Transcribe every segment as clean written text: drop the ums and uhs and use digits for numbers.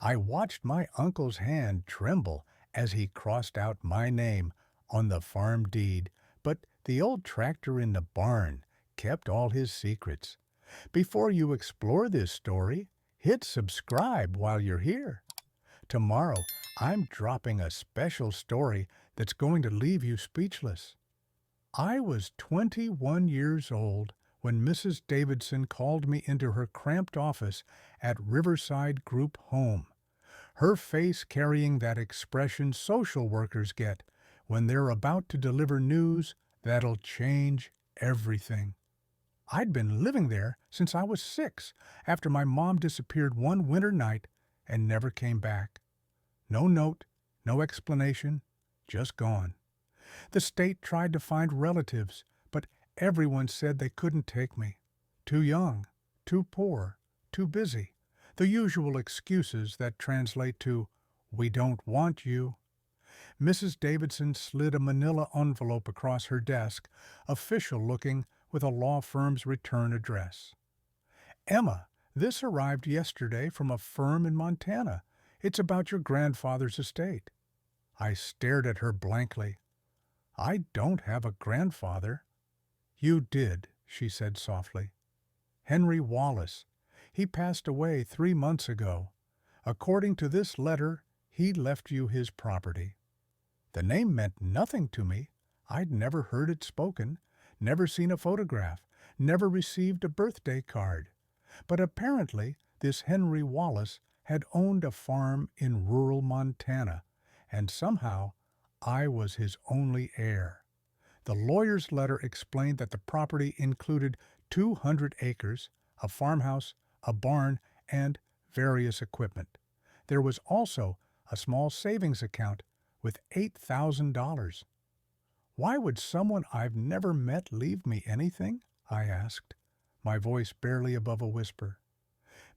I watched my uncle's hand tremble as he crossed out my name on the farm deed, but the old tractor in the barn kept all his secrets. Before you explore this story, hit subscribe while you're here. Tomorrow, I'm dropping a special story that's going to leave you speechless. I was 21 years old when Mrs. Davidson called me into her cramped office at Riverside Group Home, her face carrying that expression social workers get when they're about to deliver news that'll change everything. I'd been living there since I was 6, after my mom disappeared one winter night and never came back. No note, no explanation, just gone. The state tried to find relatives, but everyone said they couldn't take me. Too young, too poor, too busy. The usual excuses that translate to, "We don't want you." Mrs. Davidson slid a manila envelope across her desk, official-looking, with a law firm's return address. "Emma, this arrived yesterday from a firm in Montana. It's about your grandfather's estate." I stared at her blankly. "I don't have a grandfather." "You did," she said softly. "Henry Wallace. He passed away 3 months ago. According to this letter, he left you his property." The name meant nothing to me. I'd never heard it spoken, never seen a photograph, never received a birthday card. But apparently, this Henry Wallace had owned a farm in rural Montana, and somehow I was his only heir. The lawyer's letter explained that the property included 200 acres, a farmhouse, a barn, and various equipment. There was also a small savings account with $8,000. "Why would someone I've never met leave me anything?" I asked, my voice barely above a whisper.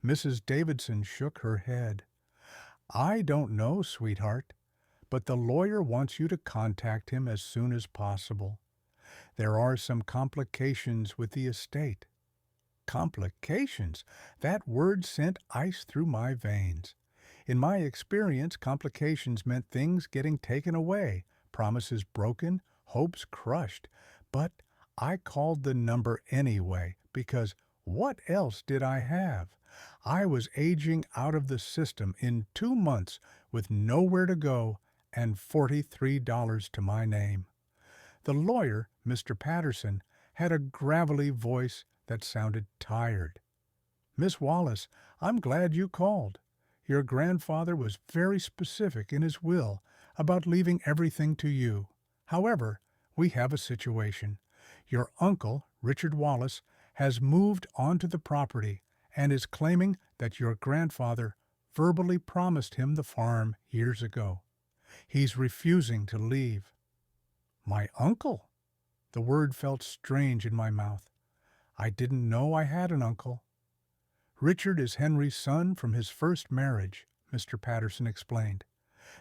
Mrs. Davidson shook her head. "I don't know, sweetheart, but the lawyer wants you to contact him as soon as possible. There are some complications with the estate." Complications? That word sent ice through my veins. In my experience, complications meant things getting taken away, promises broken, hopes crushed. But I called the number anyway, because what else did I have? I was aging out of the system in 2 months with nowhere to go and $43 to my name. The lawyer, Mr. Patterson, had a gravelly voice that sounded tired. "Miss Wallace, I'm glad you called. Your grandfather was very specific in his will about leaving everything to you. However, we have a situation. Your uncle, Richard Wallace, has moved onto the property and is claiming that your grandfather verbally promised him the farm years ago. He's refusing to leave." My uncle? The word felt strange in my mouth. I didn't know I had an uncle. "Richard is Henry's son from his first marriage," Mr. Patterson explained.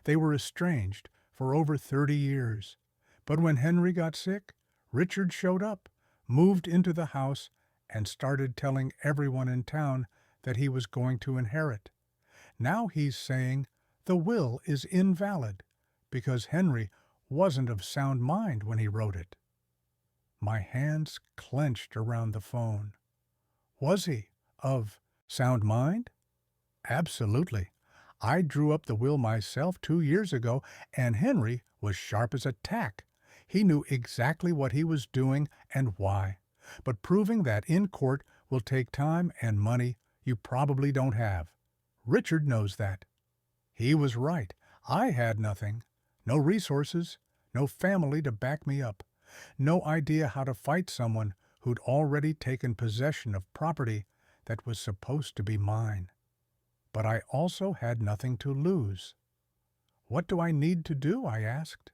"They were estranged for over 30 years. But when Henry got sick, Richard showed up, moved into the house, and started telling everyone in town that he was going to inherit. Now he's saying the will is invalid because Henry wasn't of sound mind when he wrote it." My hands clenched around the phone. Was he of sound mind? Absolutely. I drew up the will myself 2 years ago, and Henry was sharp as a tack. He knew exactly what he was doing and why. But proving that in court will take time and money you probably don't have. Richard knows that. He was right. I had nothing. No resources, no family to back me up. No idea how to fight someone who'd already taken possession of property that was supposed to be mine. But I also had nothing to lose. "What do I need to do?" I asked.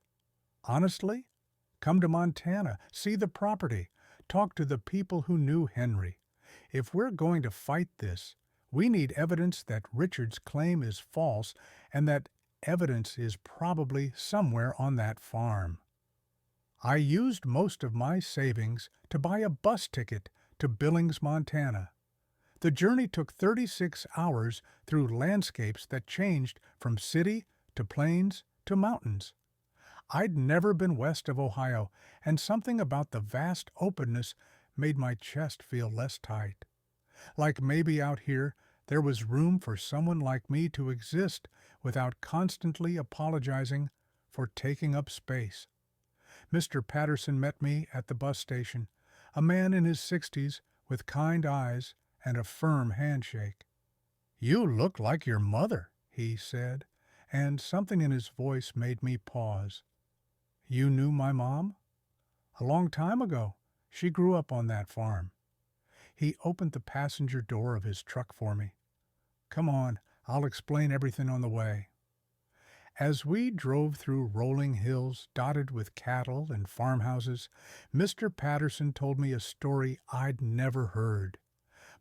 "Honestly, come to Montana, see the property, talk to the people who knew Henry. If we're going to fight this, we need evidence that Richard's claim is false and that evidence is probably somewhere on that farm." I used most of my savings to buy a bus ticket to Billings, Montana. The journey took 36 hours through landscapes that changed from city to plains to mountains. I'd never been west of Ohio, and something about the vast openness made my chest feel less tight. Like maybe out here there was room for someone like me to exist without constantly apologizing for taking up space. Mr. Patterson met me at the bus station, a man in his 60s with kind eyes and a firm handshake. "You look like your mother," he said, and something in his voice made me pause. "You knew my mom?" "A long time ago. She grew up on that farm." He opened the passenger door of his truck for me. "Come on, I'll explain everything on the way." As we drove through rolling hills dotted with cattle and farmhouses, Mr. Patterson told me a story I'd never heard.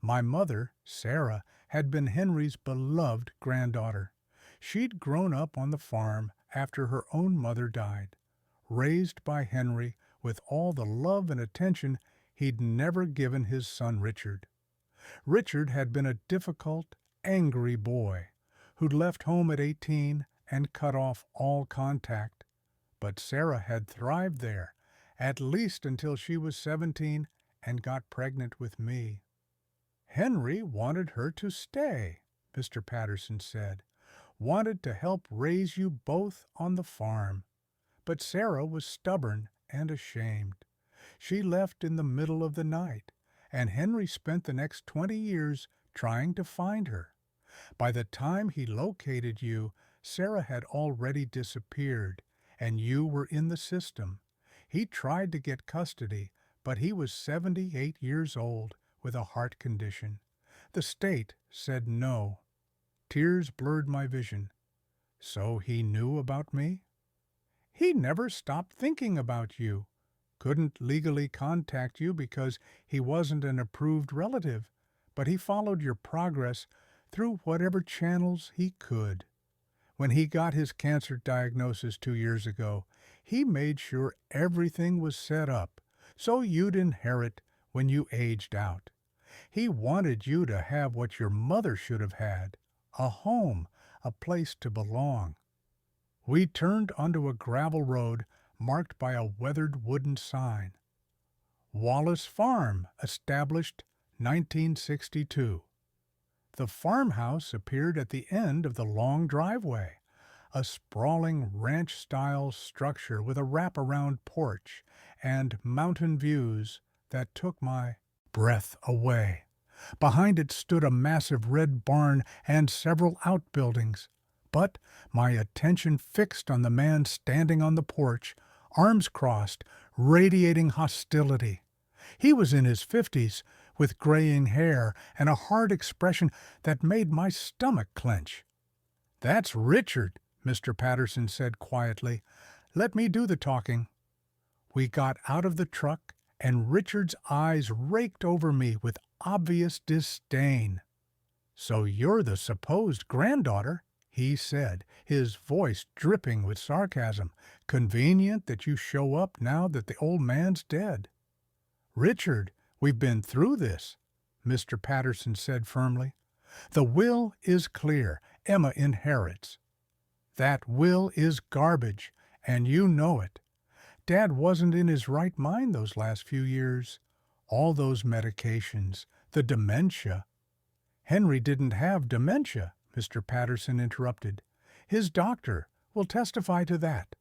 My mother, Sarah, had been Henry's beloved granddaughter. She'd grown up on the farm after her own mother died, raised by Henry with all the love and attention he'd never given his son Richard. Richard had been a difficult, angry boy who'd left home at 18 and cut off all contact. But Sarah had thrived there, at least until she was 17 and got pregnant with me. "Henry wanted her to stay," Mr. Patterson said, "wanted to help raise you both on the farm. But Sarah was stubborn and ashamed. She left in the middle of the night, and Henry spent the next 20 years trying to find her. By the time he located you, Sarah had already disappeared, and you were in the system. He tried to get custody, but he was 78 years old with a heart condition. The state said no." Tears blurred my vision. "So he knew about me?" "He never stopped thinking about you. Couldn't legally contact you because he wasn't an approved relative, but he followed your progress through whatever channels he could. When he got his cancer diagnosis 2 years ago, he made sure everything was set up so you'd inherit when you aged out. He wanted you to have what your mother should have had, a home, a place to belong." We turned onto a gravel road marked by a weathered wooden sign. "Wallace Farm, established 1962. The farmhouse appeared at the end of the long driveway, a sprawling ranch-style structure with a wraparound porch and mountain views that took my breath away. Behind it stood a massive red barn and several outbuildings, but my attention fixed on the man standing on the porch, arms crossed, radiating hostility. He was in his 50s, with graying hair and a hard expression that made my stomach clench. "That's Richard," Mr. Patterson said quietly. "Let me do the talking." We got out of the truck, and Richard's eyes raked over me with obvious disdain. "So you're the supposed granddaughter," he said, his voice dripping with sarcasm. "Convenient that you show up now that the old man's dead." "Richard, we've been through this," Mr. Patterson said firmly. "The will is clear. Emma inherits. That will is garbage, and you know it. Dad wasn't in his right mind those last few years. All those medications, the dementia." "Henry didn't have dementia," Mr. Patterson interrupted. "His doctor will testify to that."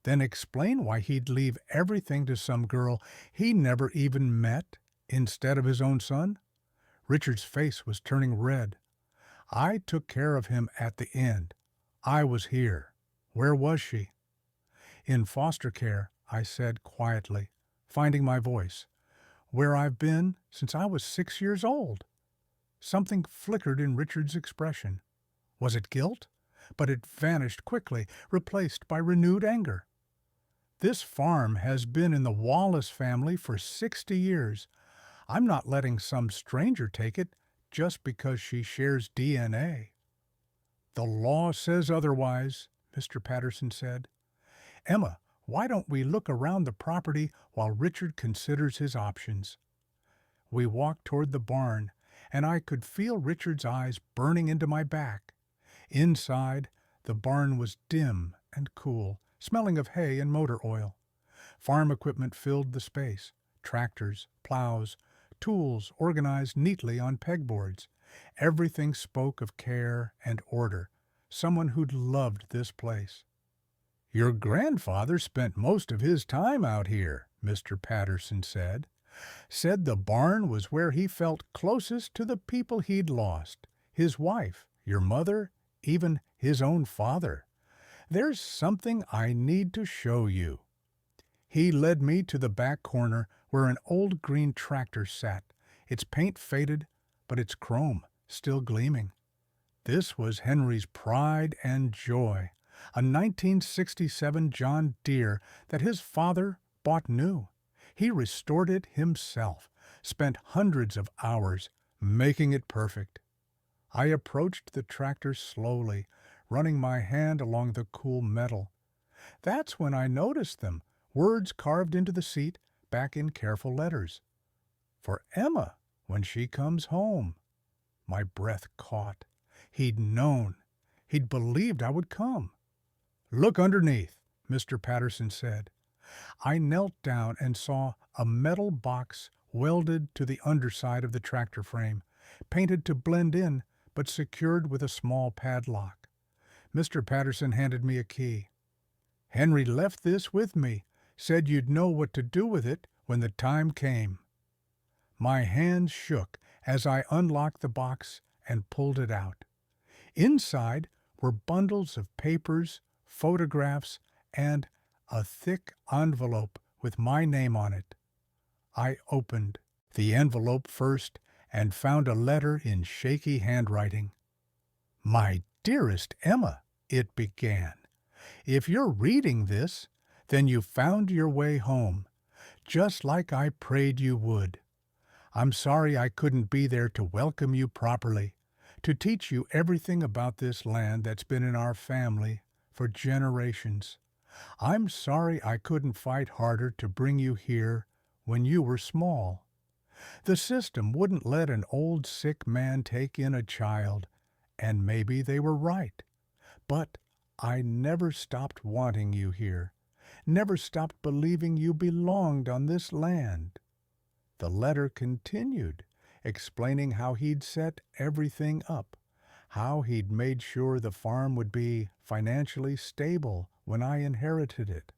"Then explain why he'd leave everything to some girl he never even met instead of his own son." Richard's face was turning red. "I took care of him at the end. I was here. Where was she?" "In foster care," I said quietly, finding my voice. "Where I've been since I was 6 years old." Something flickered in Richard's expression. Was it guilt? But it vanished quickly, replaced by renewed anger. "This farm has been in the Wallace family for 60 years. I'm not letting some stranger take it just because she shares DNA." "The law says otherwise," Mr. Patterson said. "Emma, why don't we look around the property while Richard considers his options?" We walked toward the barn, and I could feel Richard's eyes burning into my back. Inside, the barn was dim and cool, smelling of hay and motor oil. Farm equipment filled the space: tractors, plows, tools organized neatly on pegboards. Everything spoke of care and order, someone who'd loved this place. "Your grandfather spent most of his time out here," Mr. Patterson said. "Said the barn was where he felt closest to the people he'd lost, his wife, your mother, even his own father. There's something I need to show you." He led me to the back corner where an old green tractor sat, its paint faded, but its chrome still gleaming. This was Henry's pride and joy, a 1967 John Deere that his father bought new. He restored it himself, spent hundreds of hours making it perfect. I approached the tractor slowly, running my hand along the cool metal. That's when I noticed them, words carved into the seat, back in careful letters. "For Emma, when she comes home." My breath caught. He'd known. He'd believed I would come. "Look underneath," Mr. Patterson said. I knelt down and saw a metal box welded to the underside of the tractor frame, painted to blend in, but secured with a small padlock. Mr. Patterson handed me a key. "Henry left this with me, said you'd know what to do with it when the time came." My hands shook as I unlocked the box and pulled it out. Inside were bundles of papers, photographs, and a thick envelope with my name on it. I opened the envelope first and found a letter in shaky handwriting. "My dearest Emma," it began, "if you're reading this, then you found your way home, just like I prayed you would. I'm sorry I couldn't be there to welcome you properly, to teach you everything about this land that's been in our family for generations. I'm sorry I couldn't fight harder to bring you here when you were small. The system wouldn't let an old sick man take in a child, and maybe they were right. But I never stopped wanting you here, never stopped believing you belonged on this land." The letter continued, explaining how he'd set everything up, how he'd made sure the farm would be financially stable when I inherited it,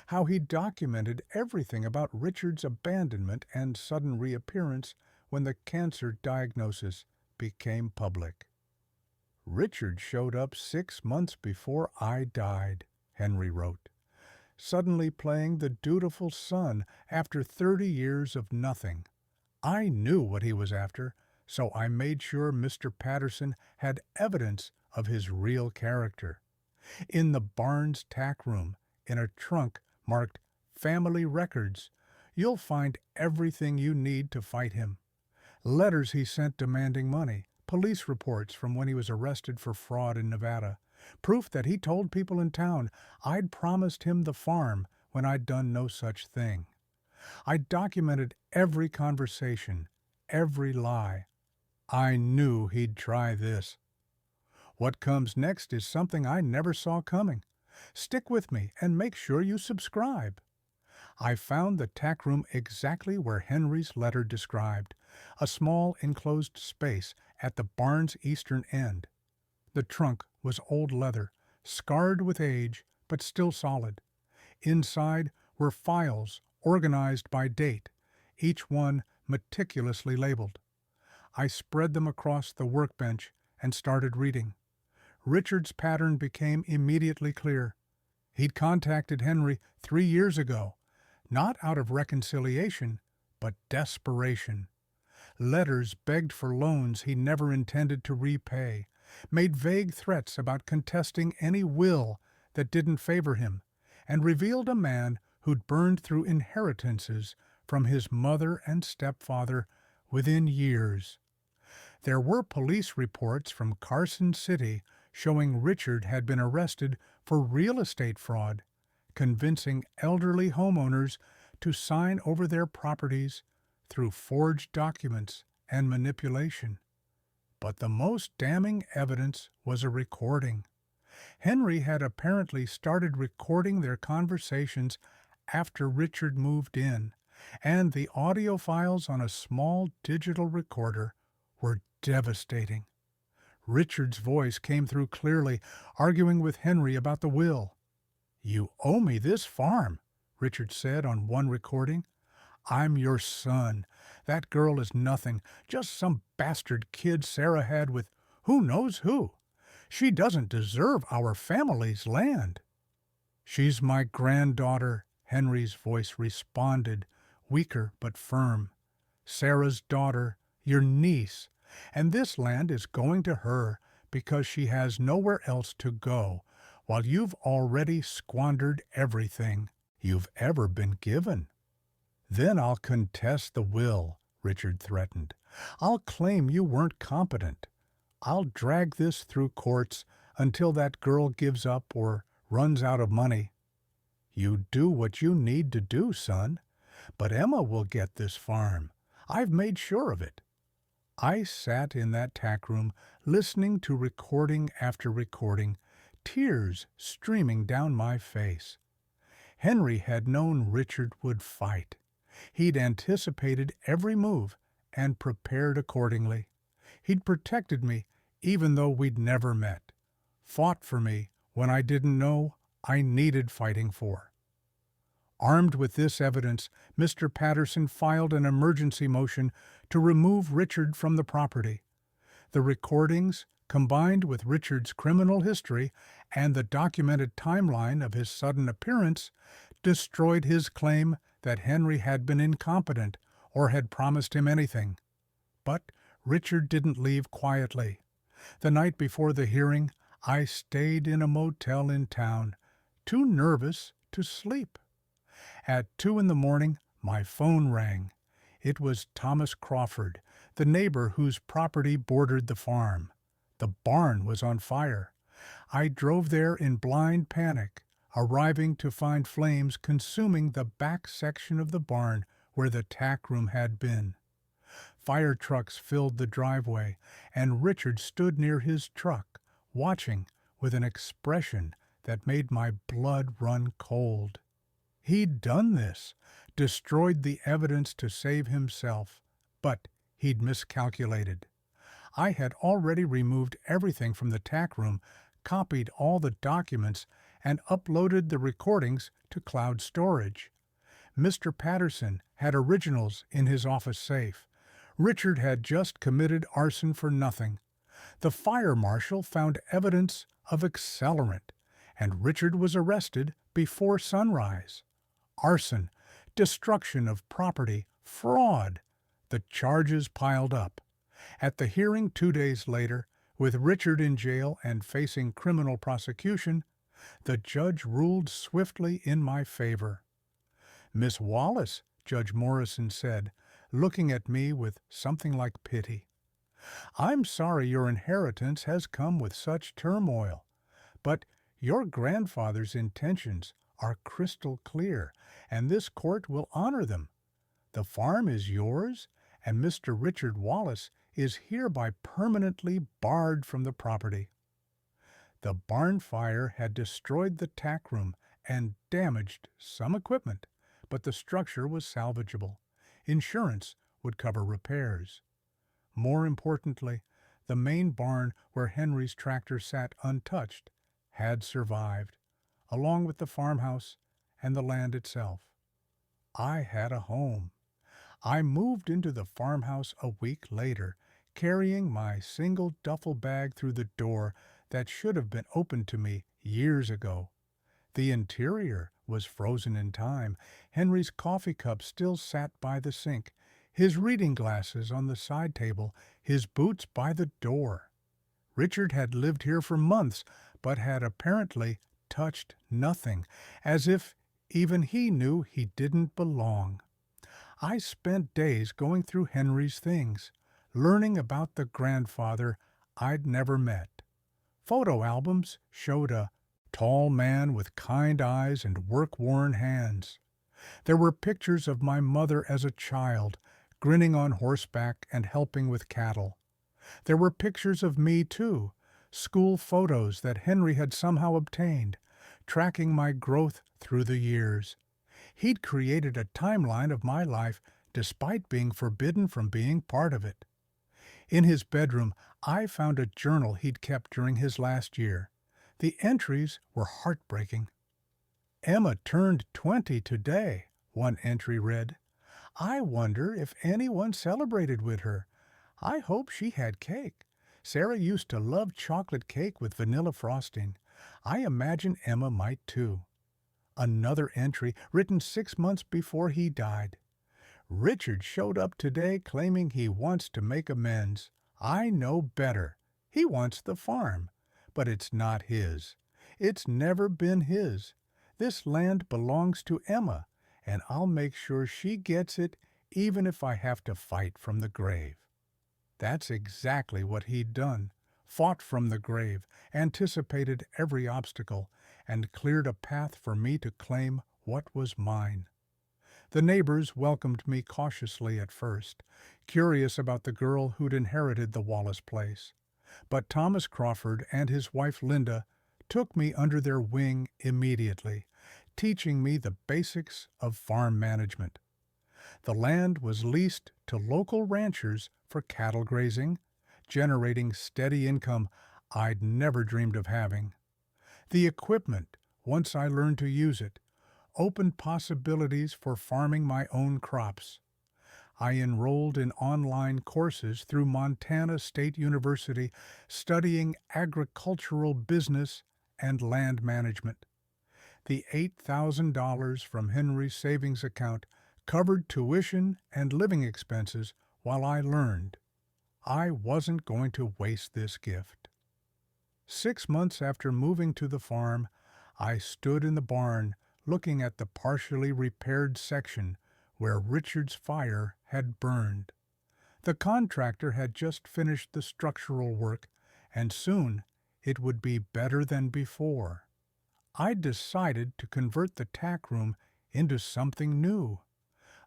how he documented everything about Richard's abandonment and sudden reappearance when the cancer diagnosis became public. "Richard showed up 6 months before I died," Henry wrote, "suddenly playing the dutiful son after 30 years of nothing. I knew what he was after, so I made sure Mr. Patterson had evidence of his real character. In the barn's tack room, in a trunk marked Family Records, you'll find everything you need to fight him. Letters he sent demanding money, police reports from when he was arrested for fraud in Nevada, proof that he told people in town I'd promised him the farm when I'd done no such thing. I documented every conversation, every lie. I knew he'd try this. What comes next is something I never saw coming. Stick with me and make sure you subscribe." I found the tack room exactly where Henry's letter described, a small enclosed space at the barn's eastern end. The trunk was old leather, scarred with age, but still solid. Inside were files organized by date, each one meticulously labeled. I spread them across the workbench and started reading. Richard's pattern became immediately clear. He'd contacted Henry 3 years ago, not out of reconciliation, but desperation. Letters begged for loans he never intended to repay, made vague threats about contesting any will that didn't favor him, and revealed a man who'd burned through inheritances from his mother and stepfather within years. There were police reports from Carson City showing Richard had been arrested for real estate fraud, convincing elderly homeowners to sign over their properties through forged documents and manipulation. But the most damning evidence was a recording. Henry had apparently started recording their conversations after Richard moved in, and the audio files on a small digital recorder were devastating. Richard's voice came through clearly, arguing with Henry about the will. "You owe me this farm," Richard said on one recording. "I'm your son. That girl is nothing, just some bastard kid Sarah had with who knows who. She doesn't deserve our family's land." "She's my granddaughter," Henry's voice responded, weaker but firm. "Sarah's daughter, your niece, and this land is going to her because she has nowhere else to go, while you've already squandered everything you've ever been given." "Then I'll contest the will," Richard threatened. "I'll claim you weren't competent. I'll drag this through courts until that girl gives up or runs out of money." "You do what you need to do, son. But Emma will get this farm. I've made sure of it." I sat in that tack room, listening to recording after recording, tears streaming down my face. Henry had known Richard would fight. He'd anticipated every move and prepared accordingly. He'd protected me even though we'd never met, fought for me when I didn't know I needed fighting for. Armed with this evidence, Mr. Patterson filed an emergency motion to remove Richard from the property. The recordings, combined with Richard's criminal history and the documented timeline of his sudden appearance, destroyed his claim that Henry had been incompetent or had promised him anything. But Richard didn't leave quietly. The night before the hearing, I stayed in a motel in town, too nervous to sleep. At 2 in the morning, my phone rang. It was Thomas Crawford, the neighbor whose property bordered the farm. The barn was on fire. I drove there in blind panic, arriving to find flames consuming the back section of the barn where the tack room had been. Fire trucks filled the driveway, and Richard stood near his truck, watching with an expression that made my blood run cold. He'd done this, destroyed the evidence to save himself, but he'd miscalculated. I had already removed everything from the tack room, copied all the documents, and uploaded the recordings to cloud storage. Mr. Patterson had originals in his office safe. Richard had just committed arson for nothing. The fire marshal found evidence of accelerant, and Richard was arrested before sunrise. Arson, destruction of property, fraud. The charges piled up. At the hearing 2 days later, with Richard in jail and facing criminal prosecution, the judge ruled swiftly in my favor. "Miss Wallace," Judge Morrison said, looking at me with something like pity, "I'm sorry your inheritance has come with such turmoil, but your grandfather's intentions are crystal clear, and this court will honor them. The farm is yours, and Mr. Richard Wallace is hereby permanently barred from the property." The barn fire had destroyed the tack room and damaged some equipment, but the structure was salvageable. Insurance would cover repairs. More importantly, the main barn where Henry's tractor sat untouched had survived, along with the farmhouse and the land itself. I had a home. I moved into the farmhouse a week later, carrying my single duffel bag through the door that should have been opened to me years ago. The interior was frozen in time. Henry's coffee cup still sat by the sink, his reading glasses on the side table, his boots by the door. Richard had lived here for months, but had apparently touched nothing, as if even he knew he didn't belong. I spent days going through Henry's things, learning about the grandfather I'd never met. Photo albums showed a tall man with kind eyes and work-worn hands. There were pictures of my mother as a child, grinning on horseback and helping with cattle. There were pictures of me, too, school photos that Henry had somehow obtained, tracking my growth through the years. He'd created a timeline of my life despite being forbidden from being part of it. In his bedroom, I found a journal he'd kept during his last year. The entries were heartbreaking. "Emma turned 20 today," one entry read. "I wonder if anyone celebrated with her. I hope she had cake. Sarah used to love chocolate cake with vanilla frosting. I imagine Emma might too." Another entry written 6 months before he died. "Richard showed up today claiming he wants to make amends. I know better. He wants the farm, but it's not his. It's never been his. This land belongs to Emma, and I'll make sure she gets it even if I have to fight from the grave." That's exactly what he'd done. Fought from the grave, anticipated every obstacle, and cleared a path for me to claim what was mine. The neighbors welcomed me cautiously at first, curious about the girl who'd inherited the Wallace place. But Thomas Crawford and his wife Linda took me under their wing immediately, teaching me the basics of farm management. The land was leased to local ranchers for cattle grazing, generating steady income I'd never dreamed of having. The equipment, once I learned to use it, opened possibilities for farming my own crops. I enrolled in online courses through Montana State University studying agricultural business and land management. The $8,000 from Henry's savings account covered tuition and living expenses while I learned. I wasn't going to waste this gift. 6 months after moving to the farm, I stood in the barn looking at the partially repaired section where Richard's fire had burned. The contractor had just finished the structural work, and soon it would be better than before. I'd decided to convert the tack room into something new,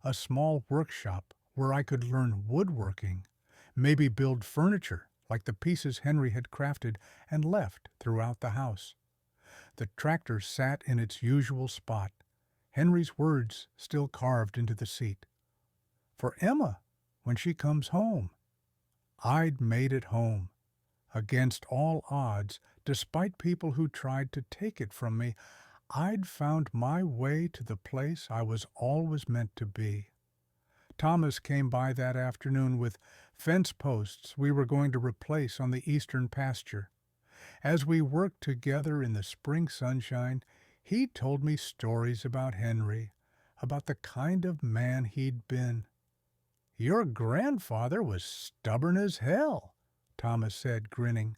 a small workshop where I could learn woodworking, maybe build furniture like the pieces Henry had crafted and left throughout the house. The tractor sat in its usual spot, Henry's words still carved into the seat. "For Emma, when she comes home." I'd made it home. Against all odds, despite people who tried to take it from me, I'd found my way to the place I was always meant to be. Thomas came by that afternoon with fence posts we were going to replace on the eastern pasture. As we worked together in the spring sunshine, he told me stories about Henry, about the kind of man he'd been. "Your grandfather was stubborn as hell," Thomas said, grinning.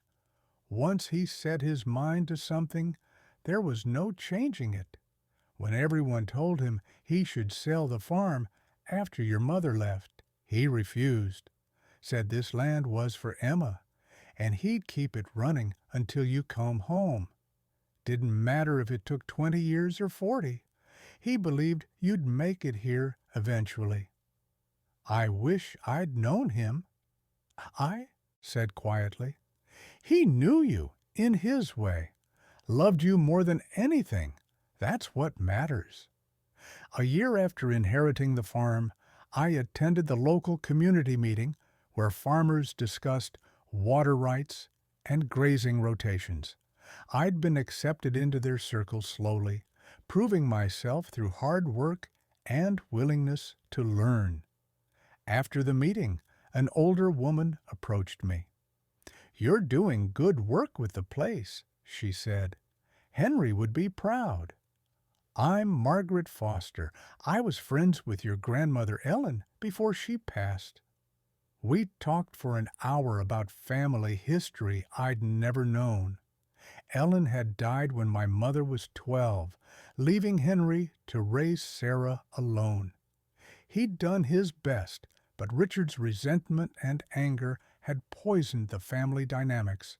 "Once he set his mind to something, there was no changing it. When everyone told him he should sell the farm after your mother left, he refused, said this land was for Emma, and he'd keep it running until you come home. Didn't matter if it took 20 years or 40. He believed you'd make it here eventually." "I wish I'd known him." "I?" said quietly. "He knew you, in his way. Loved you more than anything. That's what matters." A year after inheriting the farm, I attended the local community meeting where farmers discussed water rights and grazing rotations. I'd been accepted into their circle slowly, proving myself through hard work and willingness to learn. After the meeting, an older woman approached me. "You're doing good work with the place," she said. "Henry would be proud." "I'm Margaret Foster. I was friends with your grandmother Ellen before she passed." We talked for an hour about family history I'd never known. Ellen had died when my mother was 12, leaving Henry to raise Sarah alone. He'd done his best, but Richard's resentment and anger had poisoned the family dynamics.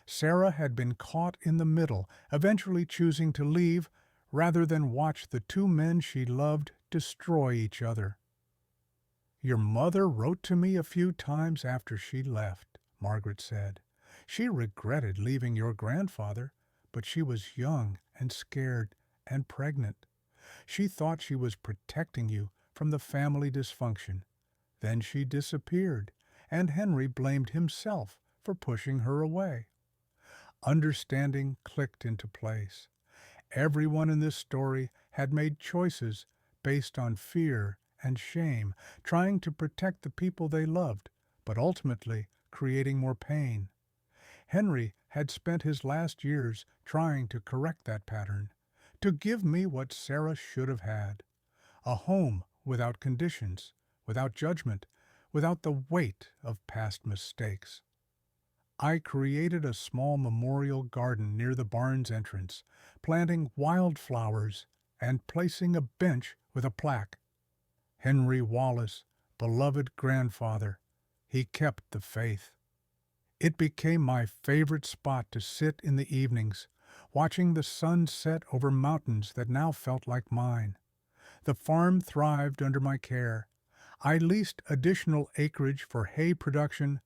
Sarah had been caught in the middle, eventually choosing to leave rather than watch the two men she loved destroy each other. "Your mother wrote to me a few times after she left," Margaret said. She regretted leaving your grandfather, but she was young and scared and pregnant. She thought she was protecting you from the family dysfunction. Then she disappeared, and Henry blamed himself for pushing her away. Understanding clicked into place. Everyone in this story had made choices based on fear and shame, trying to protect the people they loved, but ultimately creating more pain. Henry had spent his last years trying to correct that pattern, to give me what Sarah should have had: a home without conditions, without judgment, without the weight of past mistakes. I created a small memorial garden near the barn's entrance, planting wildflowers and placing a bench with a plaque. Henry Wallace, beloved grandfather, he kept the faith. It became my favorite spot to sit in the evenings, watching the sun set over mountains that now felt like mine. The farm thrived under my care. I leased additional acreage for hay production,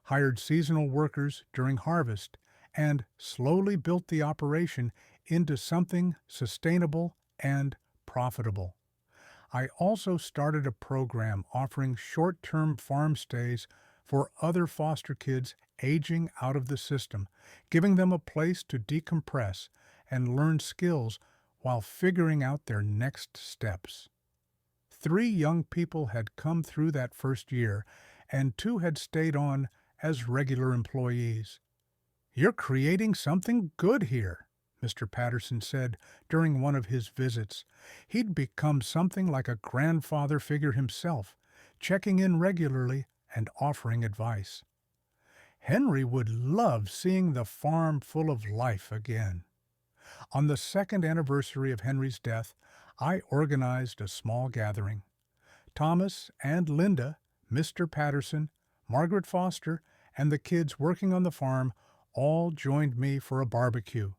hired seasonal workers during harvest, and slowly built the operation into something sustainable and profitable. I also started a program offering short-term farm stays for other foster kids aging out of the system, giving them a place to decompress and learn skills while figuring out their next steps. 3 young people had come through that first year, and 2 had stayed on as regular employees. "You're creating something good here," Mr. Patterson said during one of his visits. He'd become something like a grandfather figure himself, checking in regularly and offering advice. Henry would love seeing the farm full of life again. On the 2nd anniversary of Henry's death, I organized a small gathering. Thomas and Linda, Mr. Patterson, Margaret Foster, and the kids working on the farm all joined me for a barbecue.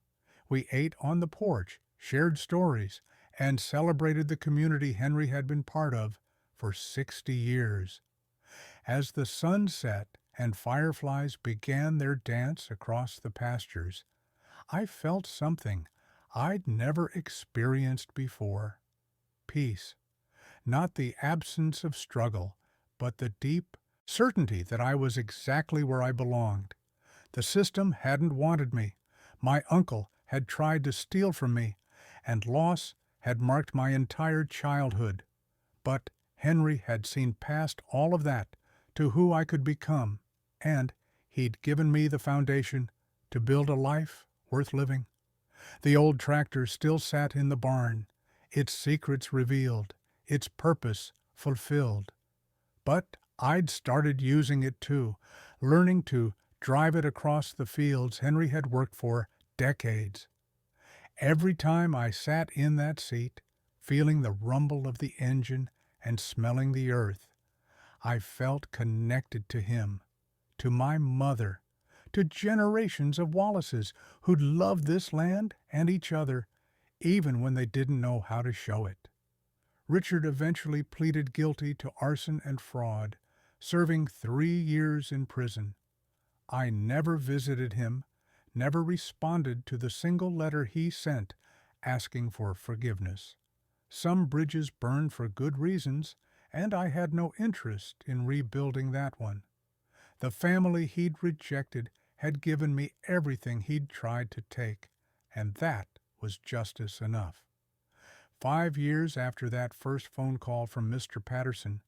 We ate on the porch, shared stories, and celebrated the community Henry had been part of for 60 years. As the sun set and fireflies began their dance across the pastures, I felt something I'd never experienced before: peace. Not the absence of struggle, but the deep certainty that I was exactly where I belonged. The system hadn't wanted me. My uncle had tried to steal from me, and loss had marked my entire childhood. But Henry had seen past all of that to who I could become, and he'd given me the foundation to build a life worth living. The old tractor still sat in the barn, its secrets revealed, its purpose fulfilled. But I'd started using it too, learning to drive it across the fields Henry had worked for decades. Every time I sat in that seat, feeling the rumble of the engine and smelling the earth, I felt connected to him, to my mother, to generations of Wallaces who'd loved this land and each other, even when they didn't know how to show it. Richard eventually pleaded guilty to arson and fraud, serving 3 years in prison. I never visited him, never responded to the single letter he sent asking for forgiveness. Some bridges burned for good reasons, and I had no interest in rebuilding that one. The family he'd rejected had given me everything he'd tried to take, and that was justice enough. 5 years after that first phone call from Mr. Patterson,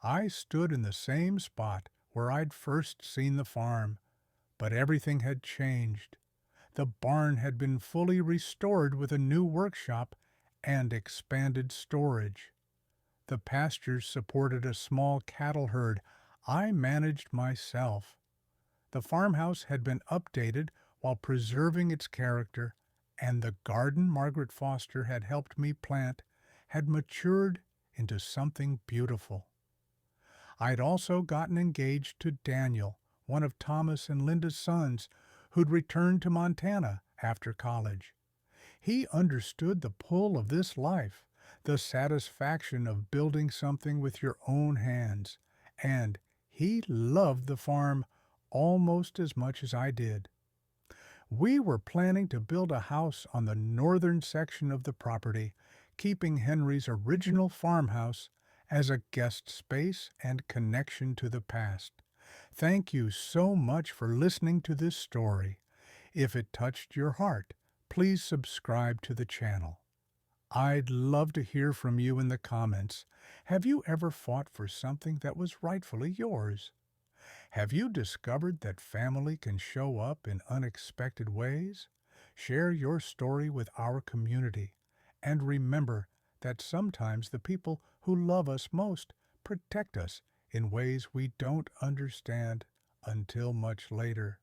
I stood in the same spot where I'd first seen the farm, but everything had changed. The barn had been fully restored with a new workshop and expanded storage. The pastures supported a small cattle herd I managed myself. The farmhouse had been updated while preserving its character, and the garden Margaret Foster had helped me plant had matured into something beautiful. I'd also gotten engaged to Daniel, one of Thomas and Linda's sons, who'd returned to Montana after college. He understood the pull of this life, the satisfaction of building something with your own hands, and he loved the farm almost as much as I did. We were planning to build a house on the northern section of the property, keeping Henry's original farmhouse as a guest space and connection to the past. Thank you so much for listening to this story. If it touched your heart, please subscribe to the channel. I'd love to hear from you in the comments. Have you ever fought for something that was rightfully yours? Have you discovered that family can show up in unexpected ways? Share your story with our community. And remember that sometimes the people who love us most protect us in ways we don't understand until much later.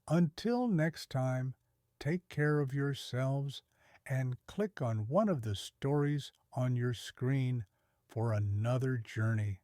Until next time, take care of yourselves and click on one of the stories on your screen for another journey.